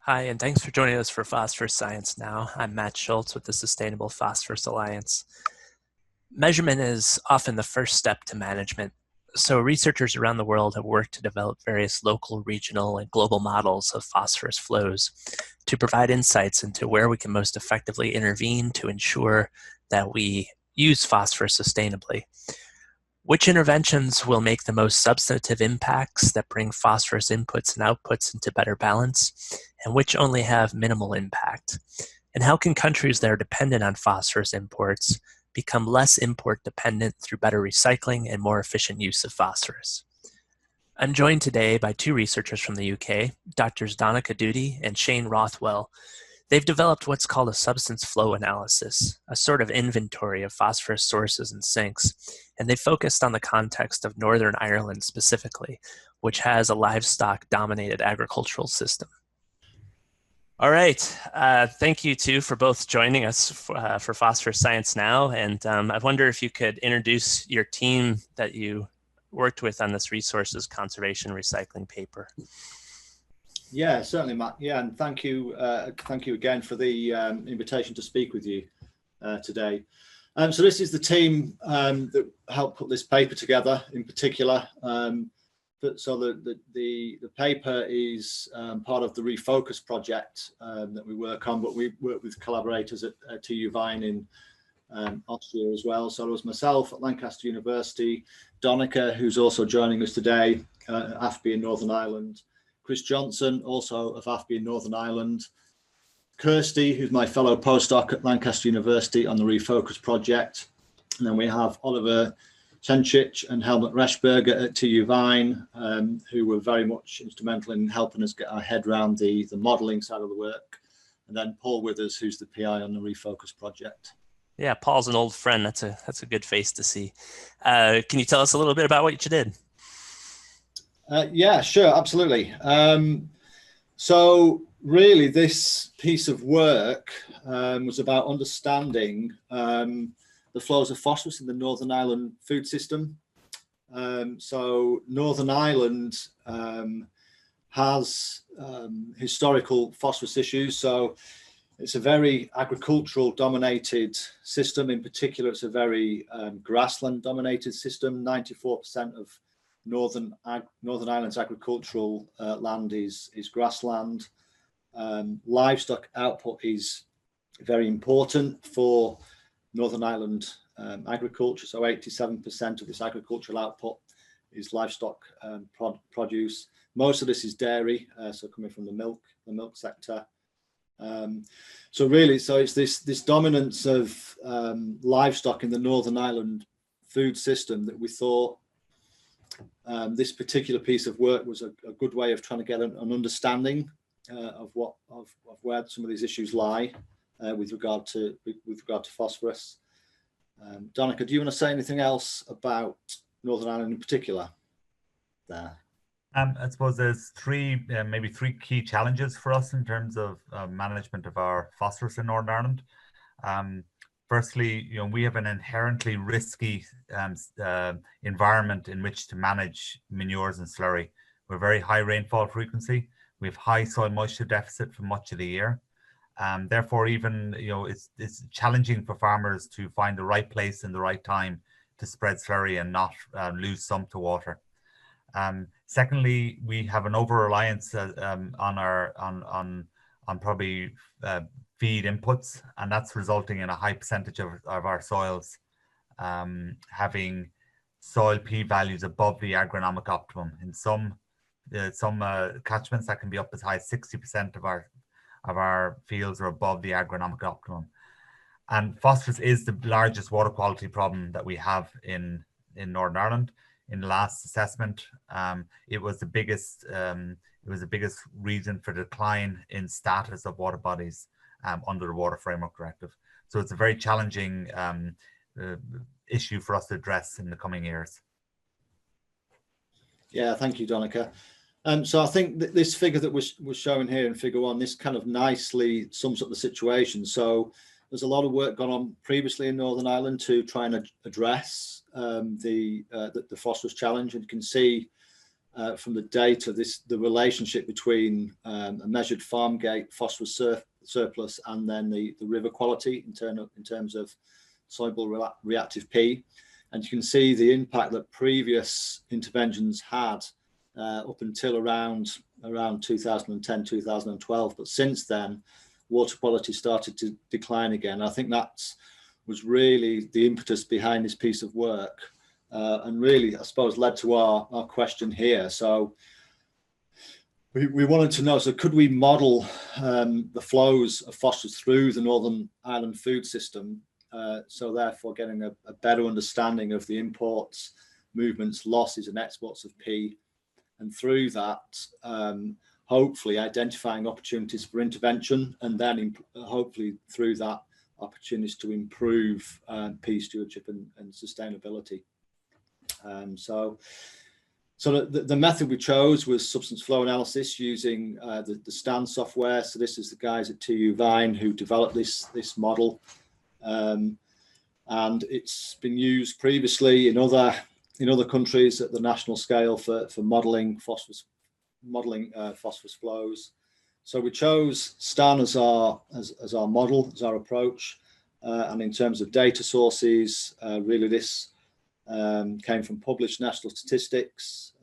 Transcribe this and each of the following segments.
Hi, and thanks for joining us for Phosphorus Science Now. I'm Matt Schultz with the Sustainable Phosphorus Alliance. Measurement is often the first step to management. So researchers around the world have worked to develop various local, regional, and global models of phosphorus flows to provide insights into where we can most effectively intervene to ensure that we use phosphorus sustainably. Which interventions will make the most substantive impacts that bring phosphorus inputs and outputs into better balance, and which only have minimal impact? And how can countries that are dependent on phosphorus imports become less import dependent through better recycling and more efficient use of phosphorus? I'm joined today by two researchers from the UK, Drs. Donnacha Doody and Shane Rothwell. They've developed what's called a substance flow analysis, a sort of inventory of phosphorus sources and sinks, and they focused on the context of Northern Ireland specifically, which has a livestock-dominated agricultural system. All right, thank you two for both joining us for Phosphorus Science Now, and I wonder if you could introduce your team that you worked with on this resources conservation recycling paper. Yeah, certainly, Matt. Yeah, and thank you again for the invitation to speak with you today. So this is the team that helped put this paper together. In particular, so the paper is part of the Refocus project that we work on, but we work with collaborators at TU Vine in Austria as well. So it was myself at Lancaster University, Donnacha, who's also joining us today, at AFBI in Northern Ireland. Chris Johnson, also of AFBI in Northern Ireland. Kirsty, who's my fellow postdoc at Lancaster University on the Refocus project. And then we have Oliver Cencic and Helmut Reschberger at TU Vine, who were very much instrumental in helping us get our head around the modelling side of the work. And then Paul Withers, who's the PI on the Refocus project. Yeah, Paul's an old friend. That's a good face to see. Can you tell us a little bit about what you did? Yeah, sure, absolutely. So really, this piece of work was about understanding the flows of phosphorus in the Northern Ireland food system. So Northern Ireland has historical phosphorus issues. So it's a very agricultural dominated system. In particular, it's a very grassland dominated system. 94% of Northern Ireland's agricultural land is grassland. Livestock output is very important for Northern Ireland agriculture. So 87% of this agricultural output is livestock produce. Most of this is dairy, so coming from the milk sector. So it's this dominance of livestock in the Northern Ireland food system that we thought this particular piece of work was a good way of trying to get an understanding of where some of these issues lie with regard to phosphorus. Donnacha, do you want to say anything else about Northern Ireland in particular there? I suppose there's maybe three key challenges for us in terms of management of our phosphorus in Northern Ireland. Firstly, we have an inherently risky environment in which to manage manures and slurry. We're very high rainfall frequency. We have high soil moisture deficit for much of the year. Therefore, even it's challenging for farmers to find the right place and the right time to spread slurry and not lose some to water. Secondly, we have an over-reliance on probably feed inputs, and that's resulting in a high percentage of our soils having soil P values above the agronomic optimum. In some catchments, that can be up as high as 60% of our fields are above the agronomic optimum. And phosphorus is the largest water quality problem that we have in Northern Ireland. In the last assessment, it was the biggest reason for decline in status of water bodies under the Water Framework Directive. So it's a very challenging issue for us to address in the coming years. Yeah, thank you, Donnacha. So I think that this figure that was shown here in Figure 1, this kind of nicely sums up the situation. So there's a lot of work gone on previously in Northern Ireland to try and address the phosphorus challenge, and you can see from the data, the relationship between a measured farm gate phosphorus surplus and then the river quality in terms of soluble reactive P. And you can see the impact that previous interventions had up until around 2010, 2012. But since then, water quality started to decline again. I think that was really the impetus behind this piece of work, and really, I suppose, led to our question here. So we wanted to know, so could we model the flows of phosphorus through the Northern Ireland food system, so therefore getting a better understanding of the imports, movements, losses and exports of P, and through that, hopefully identifying opportunities for intervention, and then hopefully through that, opportunities to improve P stewardship and sustainability. So the method we chose was substance flow analysis using the STAN software. So this is the guys at TU Vine who developed this model, and it's been used previously in other countries at the national scale for modelling phosphorus flows. So we chose STAN as our model, as our approach, and in terms of data sources, really this came from published national statistics,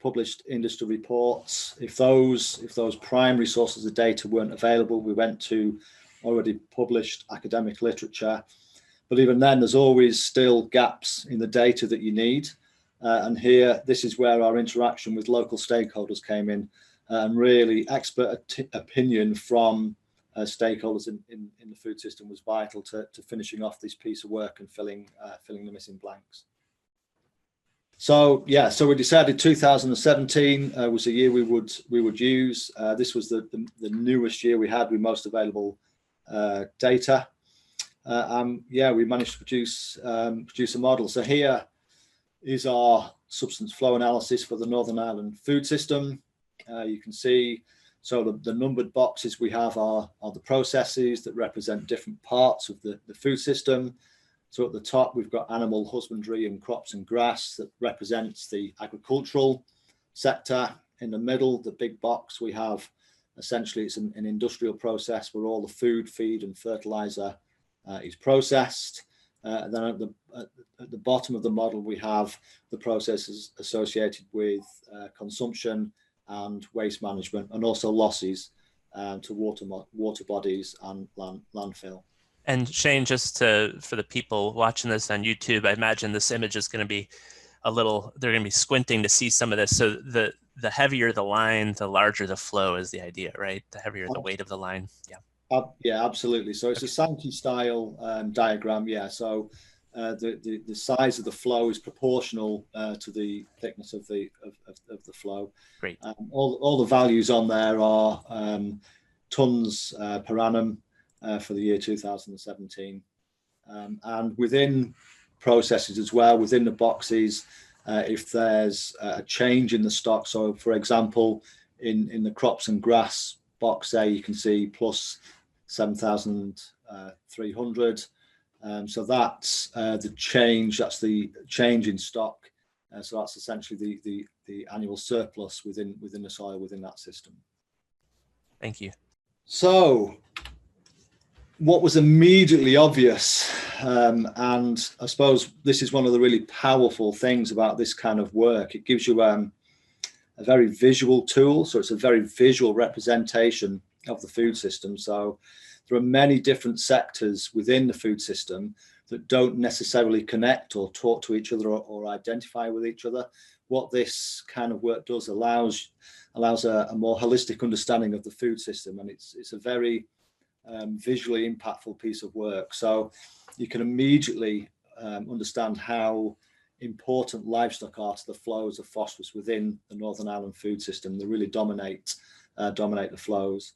published industry reports. If those primary sources of data weren't available, we went to already published academic literature. But even then, there's always still gaps in the data that you need. And here, this is where our interaction with local stakeholders came in, and really expert opinion from stakeholders in the food system was vital to finishing off this piece of work and filling the missing blanks. So yeah, so we decided 2017 was the year we would use. This was the newest year we had with most available data. Yeah, we managed to produce a model. So here is our substance flow analysis for the Northern Ireland food system. You can see, so the numbered boxes we have are the processes that represent different parts of the food system. So at the top, we've got animal husbandry and crops and grass that represents the agricultural sector. In the middle, the big box, we have essentially it's an industrial process where all the food, feed and fertilizer is processed. And then at the bottom of the model, we have the processes associated with consumption and waste management, and also losses to water bodies and landfill. And Shane, just for the people watching this on YouTube, I imagine this image is going to be they're going to be squinting to see some of this. So the heavier the line, the larger the flow is the idea, right? The heavier the weight of the line. Yeah. Yeah, absolutely. So it's a Sankey style diagram. Yeah. So the size of the flow is proportional to the thickness of the flow. Great. All the values on there are tons per annum for the year 2017, and within processes as well, within the boxes, if there's a change in the stock. So, for example, in the crops and grass box there, you can see plus 7,300. So that's the change. That's the change in stock. So that's essentially the annual surplus within the soil within that system. Thank you. So what was immediately obvious, and I suppose this is one of the really powerful things about this kind of work, it gives you a very visual tool. So it's a very visual representation of the food system. So there are many different sectors within the food system that don't necessarily connect or talk to each other or identify with each other. What this kind of work does allows a more holistic understanding of the food system, and it's a very visually impactful piece of work. So you can immediately understand how important livestock are to the flows of phosphorus within the Northern Ireland food system. They really dominate the flows.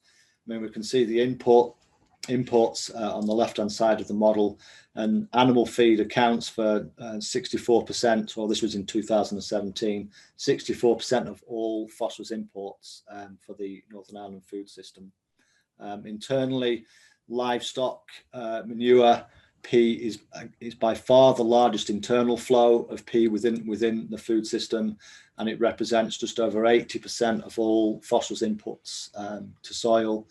I mean, we can see the imports on the left-hand side of the model, and animal feed accounts for 64%, well, this was in 2017, 64% of all phosphorus imports for the Northern Ireland food system. Internally, livestock manure P is by far the largest internal flow of P within the food system, and it represents just over 80% of all phosphorus inputs to soil.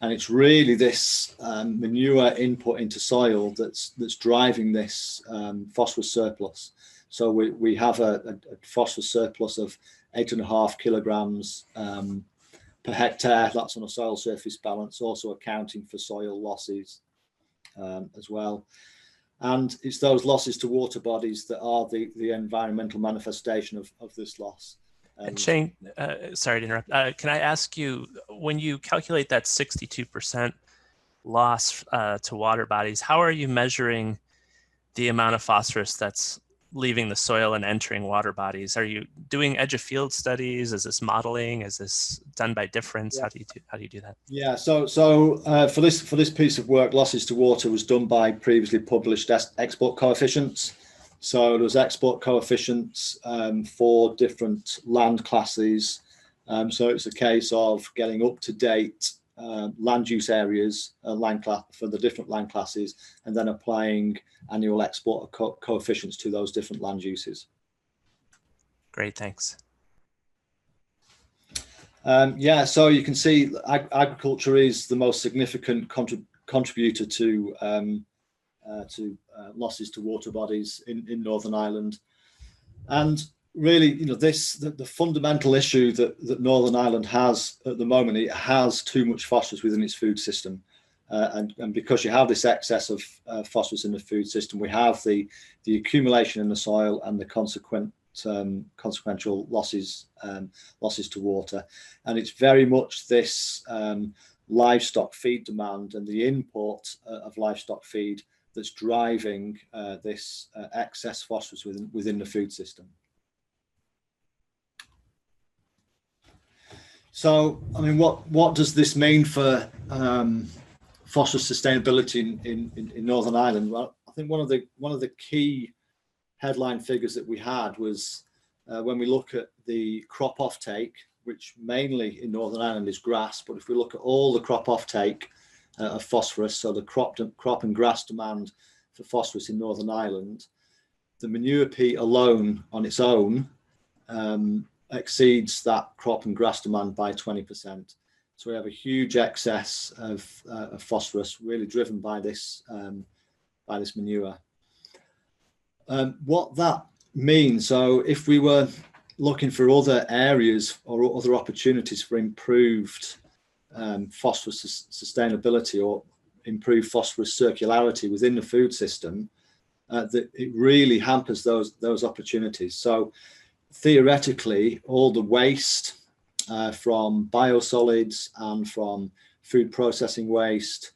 And it's really this manure input into soil that's driving this phosphorus surplus. So we have a phosphorus surplus of 8.5 kilograms per hectare. That's on a soil surface balance, also accounting for soil losses as well. And it's those losses to water bodies that are the environmental manifestation of this loss. And Shane, sorry to interrupt. Can I ask you, when you calculate that 62% loss to water bodies, how are you measuring the amount of phosphorus that's leaving the soil and entering water bodies? Are you doing edge of field studies? Is this modeling? Is this done by difference? Yeah. How do you do that? Yeah, so for this piece of work, losses to water was done by previously published export coefficients. So there was export coefficients for different land classes. So it's a case of getting up to date land use areas, for the different land classes, and then applying annual export coefficients to those different land uses. Great, thanks. Yeah, so you can see agriculture is the most significant contributor to losses to water bodies in Northern Ireland. And really, the fundamental issue that Northern Ireland has at the moment, it has too much phosphorus within its food system. And because you have this excess of phosphorus in the food system, we have the accumulation in the soil and the consequential losses to water. And it's very much this livestock feed demand and the import of livestock feed that's driving this excess phosphorus within the food system. So, I mean, what does this mean for phosphorus sustainability in Northern Ireland? Well, I think one of the key headline figures that we had was when we look at the crop offtake, which mainly in Northern Ireland is grass, but if we look at all the crop offtake of phosphorus, so the crop and grass demand for phosphorus in Northern Ireland, the manure peat alone on its own exceeds that crop and grass demand by 20%. So we have a huge excess of phosphorus, really driven by this manure. What that means, so if we were looking for other areas or other opportunities for improved phosphorus sustainability or improved phosphorus circularity within the food system, that it really hampers those opportunities. So theoretically, all the waste from biosolids and from food processing waste,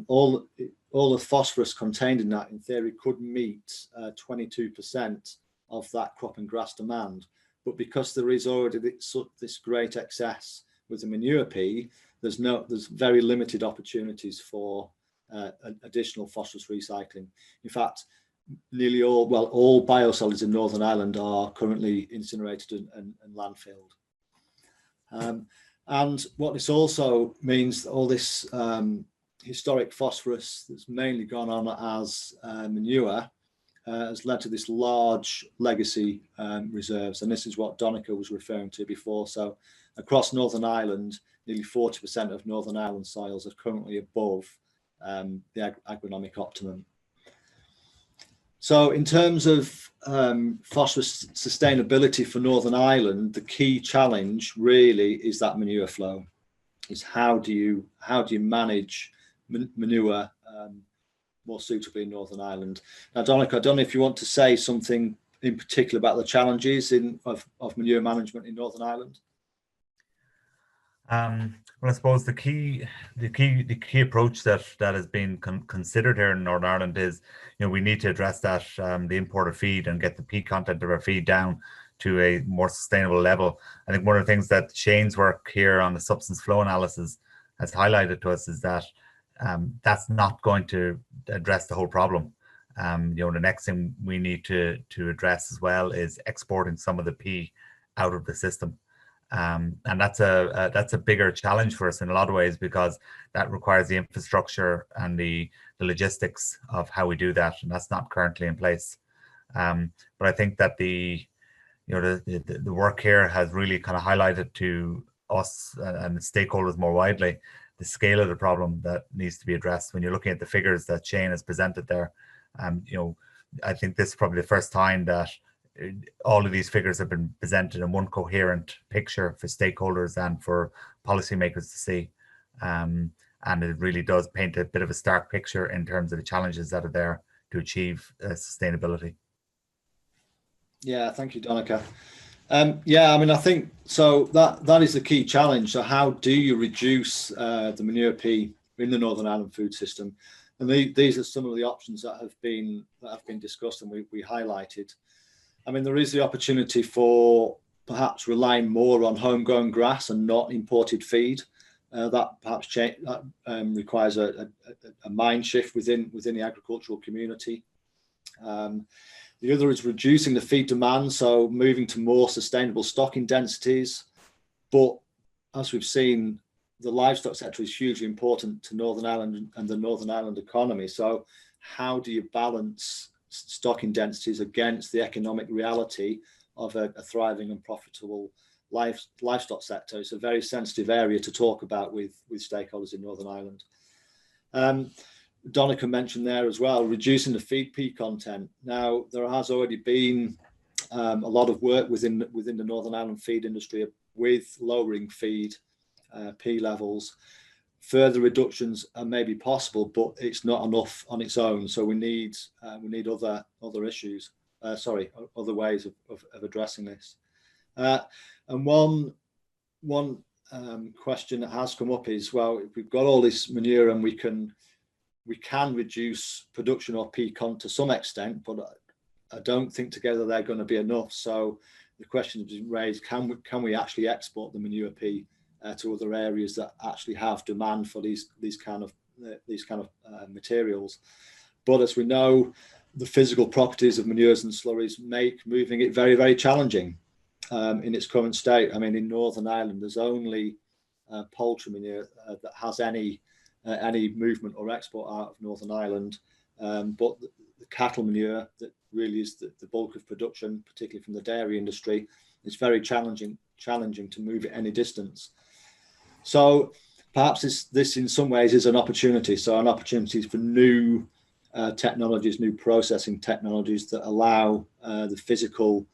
all the phosphorus contained in that, in theory, could meet 22% of that crop and grass demand. But because there is already this great excess with the manure pea, there's very limited opportunities for additional phosphorus recycling. In fact, nearly all biosolids in Northern Ireland are currently incinerated and landfilled. And what this also means, all this historic phosphorus that's mainly gone on as manure has led to this large legacy reserves. And this is what Donnacha was referring to before. So across Northern Ireland, nearly 40% of Northern Ireland soils are currently above the agronomic optimum. So in terms of phosphorus sustainability for Northern Ireland, the key challenge really is that manure flow. Is how do you manage manure more suitably in Northern Ireland? Now, Donnacha, I don't know if you want to say something in particular about the challenges of manure management in Northern Ireland. Well, I suppose the key approach that has been considered here in Northern Ireland is, we need to address that the import of feed and get the peat content of our feed down to a more sustainable level. I think one of the things that Shane's work here on the substance flow analysis has highlighted to us is that that's not going to address the whole problem. The next thing we need to address as well is exporting some of the pea out of the system. And that's a bigger challenge for us in a lot of ways, because that requires the infrastructure and the logistics of how we do that, and that's not currently in place. But I think that the work here has really kind of highlighted to us and the stakeholders more widely the scale of the problem that needs to be addressed. When you're looking at the figures that Shane has presented there, I think this is probably the first time that all of these figures have been presented in one coherent picture for stakeholders and for policymakers to see. And it really does paint a bit of a stark picture in terms of the challenges that are there to achieve sustainability. Yeah, thank you, Donnacha. Yeah, I mean, I think so that is the key challenge. So how do you reduce the manure P in the Northern Ireland food system? And these are some of the options that have been discussed and we highlighted. I mean, there is the opportunity for perhaps relying more on homegrown grass and not imported feed. That perhaps requires a mind shift within the agricultural community. The other is reducing the feed demand, so moving to more sustainable stocking densities. But as we've seen, the livestock sector is hugely important to Northern Ireland and the Northern Ireland economy. So how do you balance stocking densities against the economic reality of a thriving and profitable livestock sector? It's a very sensitive area to talk about with stakeholders in Northern Ireland. Donnacha mentioned there as well, reducing the feed P content. Now, there has already been a lot of work within the Northern Ireland feed industry with lowering feed P levels. Further reductions are maybe possible, but it's not enough on its own. So we need other issues. Other ways of addressing this. And one question that has come up is, well, if we've got all this manure and we can reduce production or P con to some extent, but I don't think together they're going to be enough. So the question has been raised: can we actually export the manure P to other areas that actually have demand for these kind of materials? But as we know, the physical properties of manures and slurries make moving it very, very challenging in its current state. I mean, in Northern Ireland, there's only poultry manure that has any movement or export out of Northern Ireland, but the cattle manure that really is the bulk of production, particularly from the dairy industry, is very challenging to move it any distance. So perhaps this in some ways is an opportunity. So an opportunity for new technologies, new processing technologies that allow the physical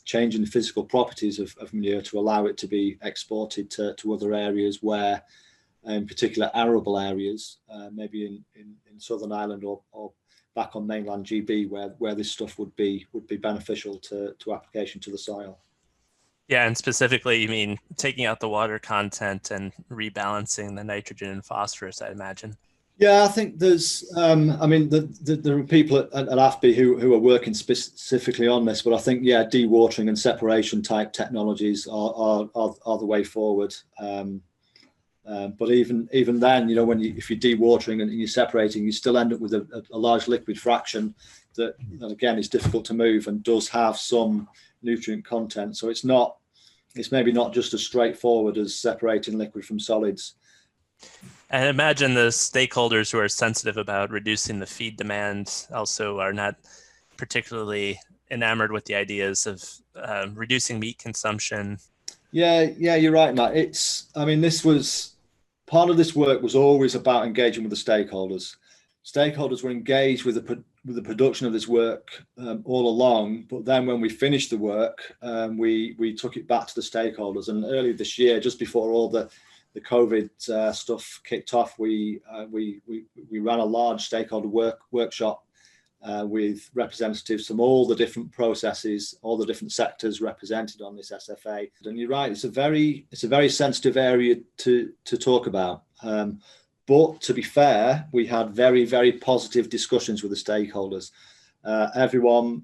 change in the physical properties of manure to allow it to be exported to other areas where, in particular arable areas, maybe in Southern Ireland or back on mainland GB, where this stuff would be beneficial to application to the soil. Yeah, and specifically, you mean taking out the water content and rebalancing the nitrogen and phosphorus, I imagine. Yeah, I think there's, I mean, there are people at AFBI who are working specifically on this, but I think, yeah, dewatering and separation type technologies are the way forward. But even then, you know, if you're dewatering and you're separating, you still end up with a large liquid fraction that again is difficult to move and does have some nutrient content. So it's maybe not just as straightforward as separating liquid from solids. And imagine the stakeholders who are sensitive about reducing the feed demand also are not particularly enamored with the ideas of reducing meat consumption. Yeah, you're right, Matt. Part of this work was always about engaging with the stakeholders. Stakeholders were engaged with the production of this work all along, but then when we finished the work, we took it back to the stakeholders. And earlier this year, just before all the COVID stuff kicked off, we ran a large stakeholder workshop with representatives from all the different processes, all the different sectors represented on this SFA. And you're right, it's a very sensitive area to talk about. But to be fair, we had very, very positive discussions with the stakeholders. Everyone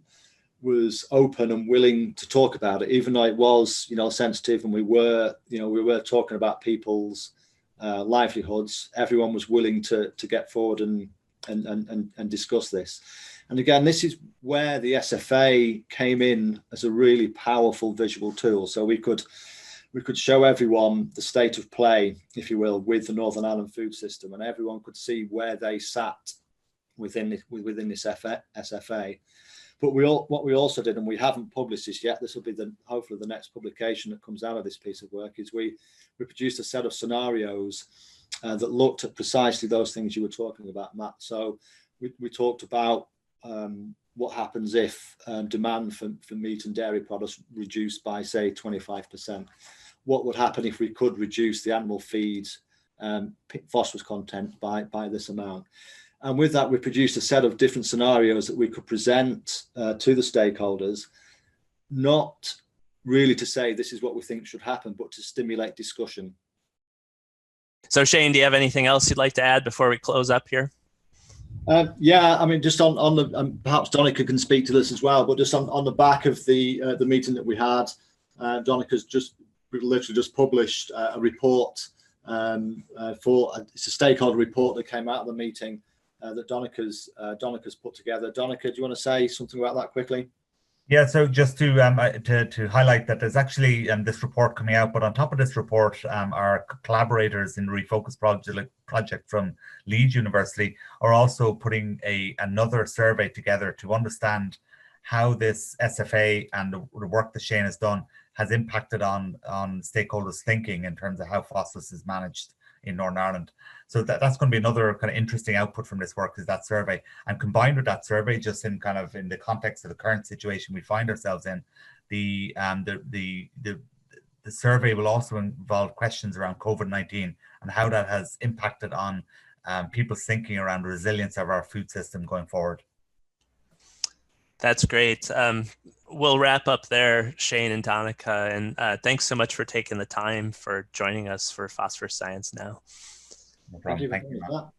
was open and willing to talk about it, even though it was, sensitive, and we were talking about people's livelihoods. Everyone was willing to get forward and discuss this. And again, this is where the SFA came in as a really powerful visual tool. So we could show everyone the state of play, if you will, with the Northern Ireland food system, and everyone could see where they sat within this SFA. But what we also did, and we haven't published this yet, this will be hopefully the next publication that comes out of this piece of work, is we produced a set of scenarios that looked at precisely those things you were talking about, Matt. So we talked about what happens if demand for meat and dairy products reduced by, say, 25%. What would happen if we could reduce the animal feed phosphorus content by this amount? And with that, we produced a set of different scenarios that we could present to the stakeholders, not really to say this is what we think should happen, but to stimulate discussion. So Shane, do you have anything else you'd like to add before we close up here? Yeah, I mean, just on the, perhaps Donnacha can speak to this as well, but just on the back of the meeting that we had, Donnacha's literally just published a report it's a stakeholder report that came out of the meeting that Donnacha's put together. Donnacha, do you want to say something about that quickly? Yeah, so just to highlight that there's actually this report coming out, but on top of this report, our collaborators in the Refocus project from Leeds University are also putting another survey together to understand how this SFA and the work that Shane has done has impacted on stakeholders' thinking in terms of how phosphorus is managed in Northern Ireland. So that's going to be another kind of interesting output from this work, is that survey. And combined with that survey, just in the context of the current situation we find ourselves in, the survey will also involve questions around COVID-19 and how that has impacted on people's thinking around the resilience of our food system going forward. That's great. We'll wrap up there, Shane and Donnacha, and thanks so much for taking the time for joining us for Phosphorus Science Now. No problem. Thank you, Matt.